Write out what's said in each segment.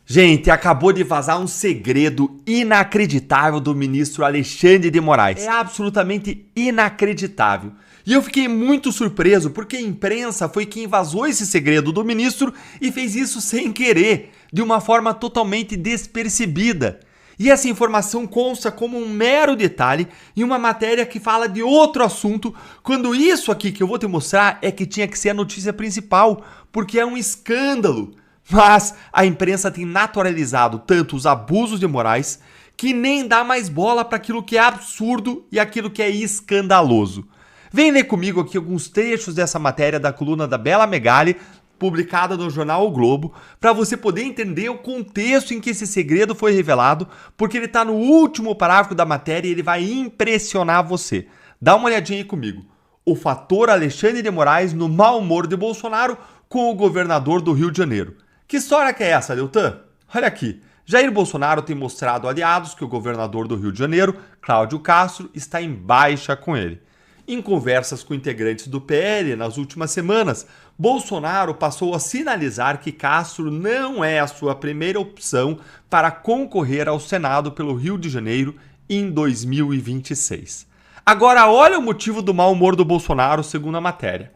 Gente, acabou de vazar um segredo inacreditável do ministro Alexandre de Moraes. É absolutamente inacreditável. E eu fiquei muito surpreso porque a imprensa foi quem vazou esse segredo do ministro e fez isso sem querer, de uma forma totalmente despercebida. E essa informação consta como um mero detalhe em uma matéria que fala de outro assunto, quando isso aqui que eu vou te mostrar é que tinha que ser a notícia principal, porque é um escândalo. Mas a imprensa tem naturalizado tanto os abusos de Moraes que nem dá mais bola para aquilo que é absurdo e aquilo que é escandaloso. Vem ler comigo aqui alguns trechos dessa matéria da coluna da Bela Megali, publicada no jornal O Globo, para você poder entender o contexto em que esse segredo foi revelado, porque ele está no último parágrafo da matéria e ele vai impressionar você. Dá uma olhadinha aí comigo. O fator Alexandre de Moraes no mau humor de Bolsonaro com o governador do Rio de Janeiro. Que história que é essa, Deltan? Olha aqui. Jair Bolsonaro tem mostrado aliados que o governador do Rio de Janeiro, Cláudio Castro, está em baixa com ele. Em conversas com integrantes do PL nas últimas semanas, Bolsonaro passou a sinalizar que Castro não é a sua primeira opção para concorrer ao Senado pelo Rio de Janeiro em 2026. Agora, olha o motivo do mau humor do Bolsonaro, segundo a matéria.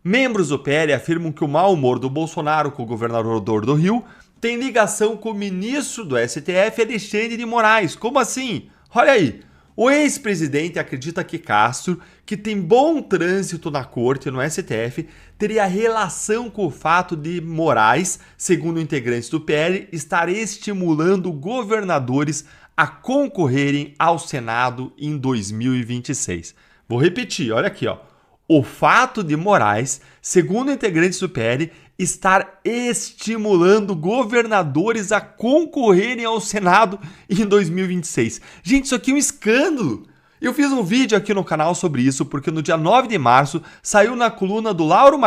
Membros do PL afirmam que o mau humor do Bolsonaro com o governador do Rio tem ligação com o ministro do STF, Alexandre de Moraes. Como assim? Olha aí. O ex-presidente acredita que Castro, que tem bom trânsito na corte no STF, teria relação com o fato de Moraes, segundo integrantes do PL, estar estimulando governadores a concorrerem ao Senado em 2026. Vou repetir, olha aqui, ó. O fato de Moraes, segundo integrantes do PL, estar estimulando governadores a concorrerem ao Senado em 2026. Gente, isso aqui é um escândalo. Eu fiz um vídeo aqui no canal sobre isso, porque no dia 9 de março saiu na coluna do Lauro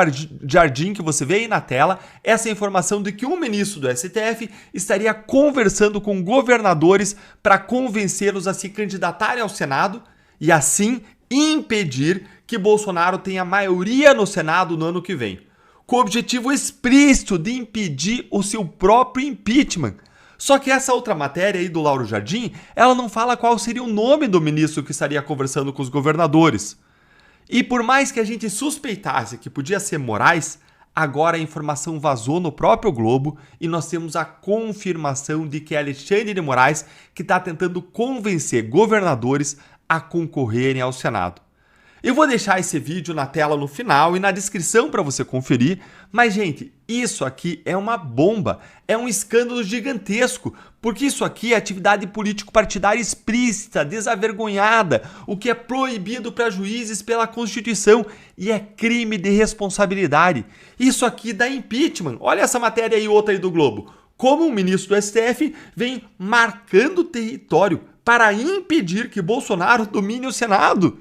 Jardim, que você vê aí na tela, essa informação de que um ministro do STF estaria conversando com governadores para convencê-los a se candidatarem ao Senado e assim impedir que Bolsonaro tenha maioria no Senado no ano que vem, com o objetivo explícito de impedir o seu próprio impeachment. Só que essa outra matéria aí do Lauro Jardim, ela não fala qual seria o nome do ministro que estaria conversando com os governadores. E por mais que a gente suspeitasse que podia ser Moraes, agora a informação vazou no próprio Globo e nós temos a confirmação de que é Alexandre de Moraes que está tentando convencer governadores a concorrerem ao Senado. Eu vou deixar esse vídeo na tela no final e na descrição para você conferir, mas gente, isso aqui é uma bomba, é um escândalo gigantesco, porque isso aqui é atividade político-partidária explícita, desavergonhada, o que é proibido para juízes pela Constituição e é crime de responsabilidade. Isso aqui dá impeachment. Olha essa matéria aí, outra aí do Globo. Como um ministro do STF vem marcando território para impedir que Bolsonaro domine o Senado.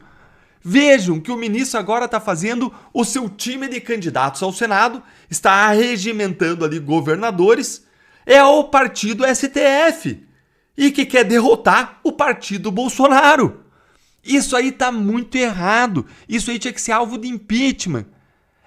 Vejam que o ministro agora está fazendo o seu time de candidatos ao Senado, está arregimentando ali governadores, é o partido STF e que quer derrotar o partido Bolsonaro. Isso aí está muito errado, isso aí tinha que ser alvo de impeachment.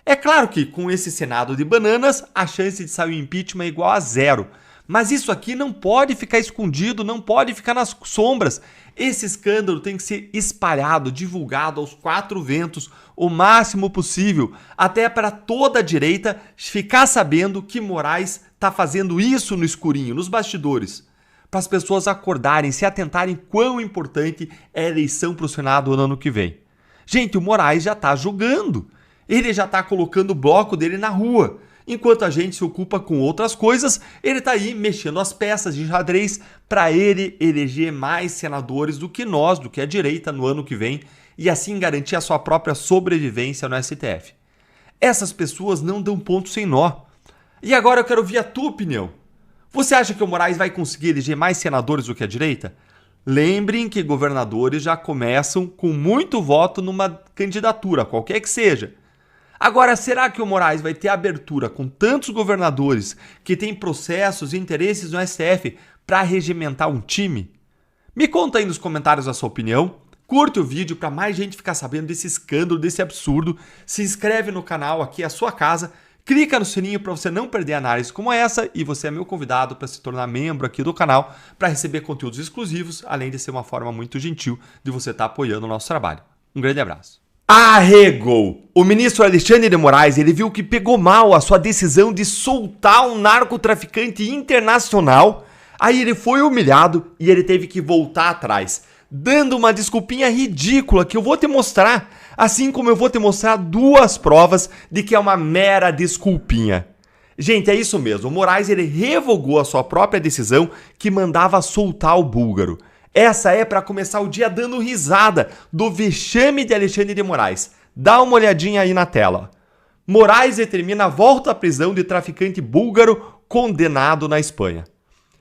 É claro que com esse Senado de bananas, a chance de sair o impeachment é igual a zero. Mas isso aqui não pode ficar escondido, não pode ficar nas sombras. Esse escândalo tem que ser espalhado, divulgado aos quatro ventos o máximo possível, até para toda a direita ficar sabendo que Moraes está fazendo isso no escurinho, nos bastidores. Para as pessoas acordarem, se atentarem quão importante é a eleição para o Senado no ano que vem. Gente, o Moraes já está julgando. Ele já está colocando o bloco dele na rua. Enquanto a gente se ocupa com outras coisas, ele está aí mexendo as peças de xadrez para ele eleger mais senadores do que nós, do que a direita no ano que vem, e assim garantir a sua própria sobrevivência no STF. Essas pessoas não dão ponto sem nó. E agora eu quero ouvir a tua opinião. Você acha que o Moraes vai conseguir eleger mais senadores do que a direita? Lembrem que governadores já começam com muito voto numa candidatura, qualquer que seja. Agora, será que o Moraes vai ter abertura com tantos governadores que têm processos e interesses no STF para regimentar um time? Me conta aí nos comentários a sua opinião. Curte o vídeo para mais gente ficar sabendo desse escândalo, desse absurdo. Se inscreve no canal, aqui é a sua casa. clica no sininho para você não perder análise como essa e você é meu convidado para se tornar membro aqui do canal para receber conteúdos exclusivos, além de ser uma forma muito gentil de você estar apoiando o nosso trabalho. Um grande abraço. Arregou! O ministro Alexandre de Moraes, ele viu que pegou mal a sua decisão de soltar um narcotraficante internacional. Aí ele foi humilhado e ele teve que voltar atrás, dando uma desculpinha ridícula que eu vou te mostrar, assim como eu vou te mostrar 2 provas de que é uma mera desculpinha. Gente, é isso mesmo, o Moraes ele revogou a sua própria decisão que mandava soltar o búlgaro. Essa é para começar o dia dando risada do vexame de Alexandre de Moraes. Dá uma olhadinha aí na tela. Moraes determina a volta à prisão de traficante búlgaro condenado na Espanha.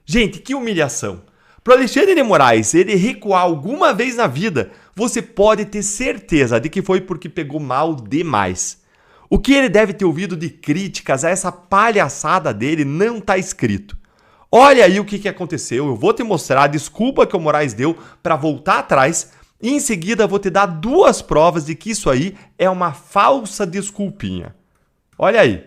Gente, que humilhação. Para Alexandre de Moraes ele recuar alguma vez na vida, você pode ter certeza de que foi porque pegou mal demais. O que ele deve ter ouvido de críticas a essa palhaçada dele não está escrito. Olha aí o que aconteceu, eu vou te mostrar a desculpa que o Moraes deu para voltar atrás e em seguida vou te dar 2 provas de que isso aí é uma falsa desculpinha. Olha aí.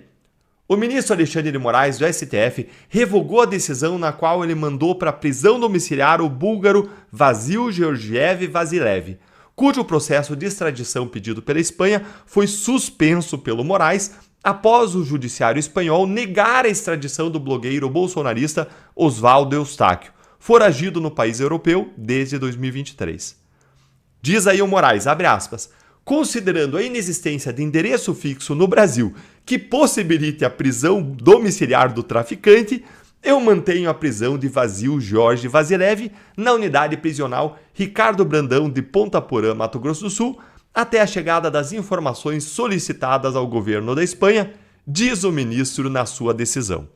O ministro Alexandre de Moraes, do STF, revogou a decisão na qual ele mandou para a prisão domiciliar o búlgaro Vasil Georgiev Vasilev, cujo processo de extradição pedido pela Espanha foi suspenso pelo Moraes após o judiciário espanhol negar a extradição do blogueiro bolsonarista Oswaldo Eustáquio, foragido no país europeu desde 2023. Diz aí o Moraes, abre aspas, considerando a inexistência de endereço fixo no Brasil que possibilite a prisão domiciliar do traficante, eu mantenho a prisão de Vasil Jorge Vasilev na unidade prisional Ricardo Brandão de Ponta Porã, Mato Grosso do Sul, até a chegada das informações solicitadas ao governo da Espanha, diz o ministro na sua decisão.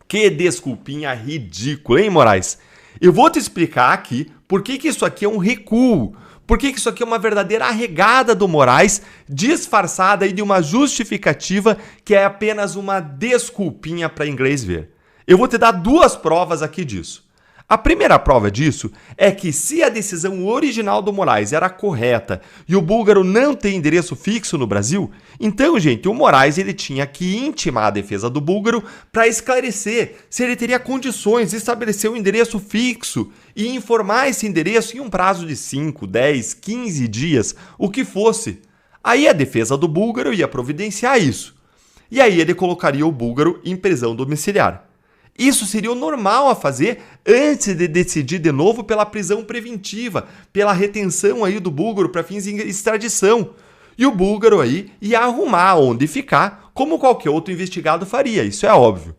Que desculpinha ridícula, hein, Moraes? Eu vou te explicar aqui por que isso aqui é um recuo, por que isso aqui é uma verdadeira arregada do Moraes, disfarçada aí de uma justificativa que é apenas uma desculpinha para inglês ver. Eu vou te dar 2 provas aqui disso. A primeira prova disso é que se a decisão original do Moraes era correta e o búlgaro não tem endereço fixo no Brasil, então, gente, o Moraes ele tinha que intimar a defesa do búlgaro para esclarecer se ele teria condições de estabelecer um endereço fixo e informar esse endereço em um prazo de 5, 10, 15 dias, o que fosse. Aí a defesa do búlgaro ia providenciar isso. E aí ele colocaria o búlgaro em prisão domiciliar. Isso seria o normal a fazer antes de decidir de novo pela prisão preventiva, pela retenção aí do búlgaro para fins de extradição. E o búlgaro aí ia arrumar onde ficar, como qualquer outro investigado faria, isso é óbvio.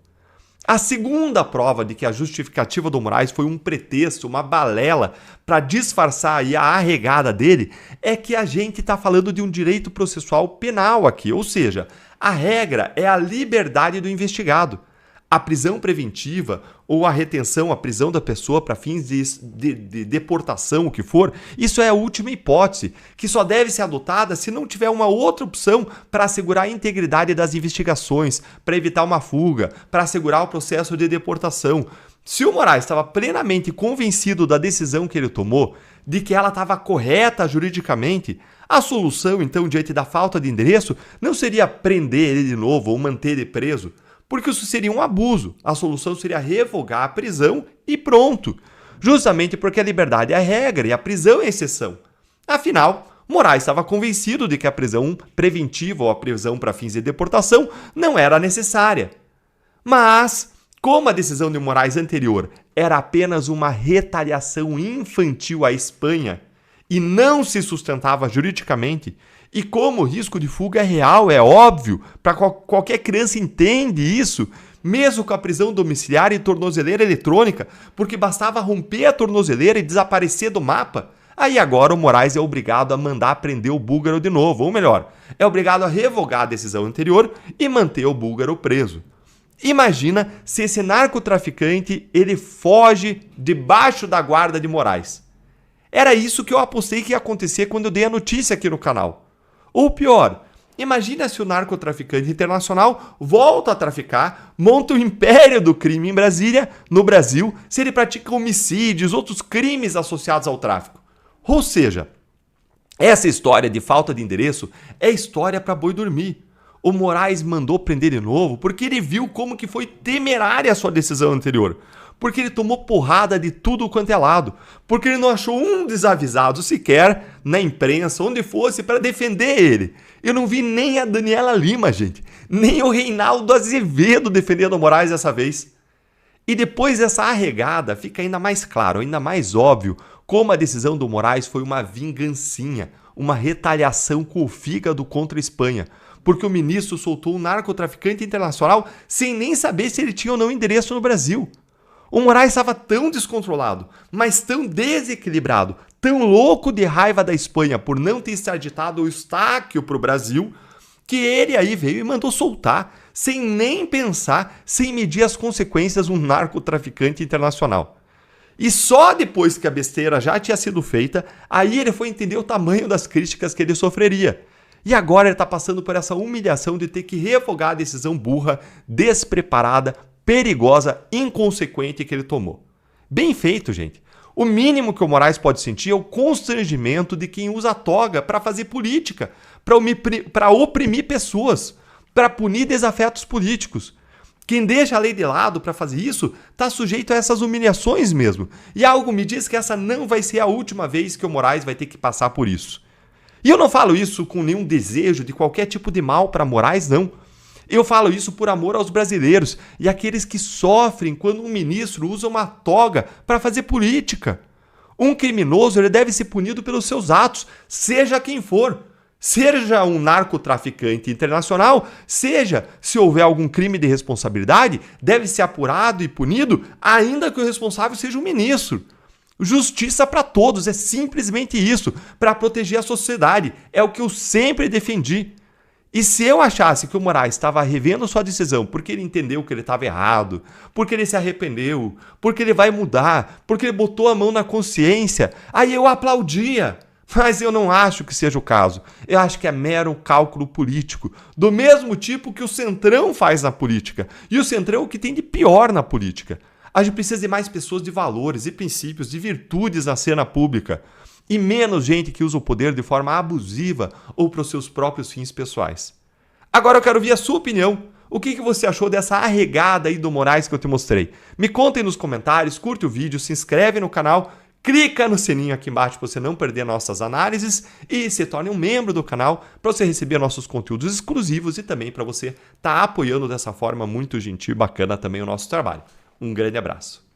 A segunda prova de que a justificativa do Moraes foi um pretexto, uma balela para disfarçar aí a arregada dele, é que a gente está falando de um direito processual penal aqui, ou seja, a regra é a liberdade do investigado. A prisão preventiva ou a retenção, a prisão da pessoa para fins de deportação, o que for, isso é a última hipótese, que só deve ser adotada se não tiver uma outra opção para assegurar a integridade das investigações, para evitar uma fuga, para assegurar o processo de deportação. Se o Moraes estava plenamente convencido da decisão que ele tomou, de que ela estava correta juridicamente, a solução, então, diante da falta de endereço, não seria prender ele de novo ou manter ele preso, porque isso seria um abuso. A solução seria revogar a prisão e pronto. Justamente porque a liberdade é a regra e a prisão é a exceção. Afinal, Moraes estava convencido de que a prisão preventiva ou a prisão para fins de deportação não era necessária. Mas, como a decisão de Moraes anterior era apenas uma retaliação infantil à Espanha e não se sustentava juridicamente, e como o risco de fuga é real, é óbvio, para qualquer criança entende isso, mesmo com a prisão domiciliar e tornozeleira eletrônica, porque bastava romper a tornozeleira e desaparecer do mapa, aí agora o Moraes é obrigado a mandar prender o búlgaro de novo, ou melhor, é obrigado a revogar a decisão anterior e manter o búlgaro preso. Imagina se esse narcotraficante ele foge debaixo da guarda de Moraes. Era isso que eu apostei que ia acontecer quando eu dei a notícia aqui no canal. Ou pior, imagina se o narcotraficante internacional volta a traficar, monta o império do crime em Brasília, no Brasil, se ele pratica homicídios, outros crimes associados ao tráfico. Ou seja, essa história de falta de endereço é história para boi dormir. O Moraes mandou prender de novo porque ele viu como que foi temerária a sua decisão anterior. Porque ele tomou porrada de tudo quanto é lado. Porque ele não achou um desavisado sequer na imprensa, onde fosse, para defender ele. Eu não vi nem a Daniela Lima, gente. Nem o Reinaldo Azevedo defendendo o Moraes dessa vez. E depois dessa arregada, fica ainda mais claro, ainda mais óbvio, como a decisão do Moraes foi uma vingancinha, uma retaliação com o fígado contra a Espanha. Porque o ministro soltou um narcotraficante internacional sem nem saber se ele tinha ou não endereço no Brasil. O Moraes estava tão descontrolado, mas tão desequilibrado, tão louco de raiva da Espanha por não ter extraditado o Eustáquio para o Brasil, que ele aí veio e mandou soltar, sem nem pensar, sem medir as consequências, um narcotraficante internacional. E só depois que a besteira já tinha sido feita, aí ele foi entender o tamanho das críticas que ele sofreria. E agora ele está passando por essa humilhação de ter que revogar a decisão burra, despreparada, perigosa, inconsequente que ele tomou. Bem feito, gente. O mínimo que o Moraes pode sentir é o constrangimento de quem usa a toga para fazer política, para oprimir pessoas, para punir desafetos políticos. Quem deixa a lei de lado para fazer isso está sujeito a essas humilhações mesmo. E algo me diz que essa não vai ser a última vez que o Moraes vai ter que passar por isso. E eu não falo isso com nenhum desejo de qualquer tipo de mal para Moraes, não. Eu falo isso por amor aos brasileiros e àqueles que sofrem quando um ministro usa uma toga para fazer política. Um criminoso ele deve ser punido pelos seus atos, seja quem for. Seja um narcotraficante internacional, seja, se houver algum crime de responsabilidade, deve ser apurado e punido, ainda que o responsável seja um ministro. Justiça para todos, é simplesmente isso, para proteger a sociedade. É o que eu sempre defendi. E se eu achasse que o Moraes estava revendo sua decisão porque ele entendeu que ele estava errado, porque ele se arrependeu, porque ele vai mudar, porque ele botou a mão na consciência, aí eu aplaudia. Mas eu não acho que seja o caso. Eu acho que é mero cálculo político, do mesmo tipo que o Centrão faz na política. E o Centrão é o que tem de pior na política. A gente precisa de mais pessoas de valores, de princípios, de virtudes na cena pública. E menos gente que usa o poder de forma abusiva ou para os seus próprios fins pessoais. Agora eu quero ouvir a sua opinião. O que você achou dessa arregada aí do Moraes que eu te mostrei? Me contem nos comentários, curte o vídeo, se inscreve no canal, clica no sininho aqui embaixo para você não perder nossas análises e se torne um membro do canal para você receber nossos conteúdos exclusivos e também para você estar apoiando dessa forma muito gentil e bacana também o nosso trabalho. Um grande abraço.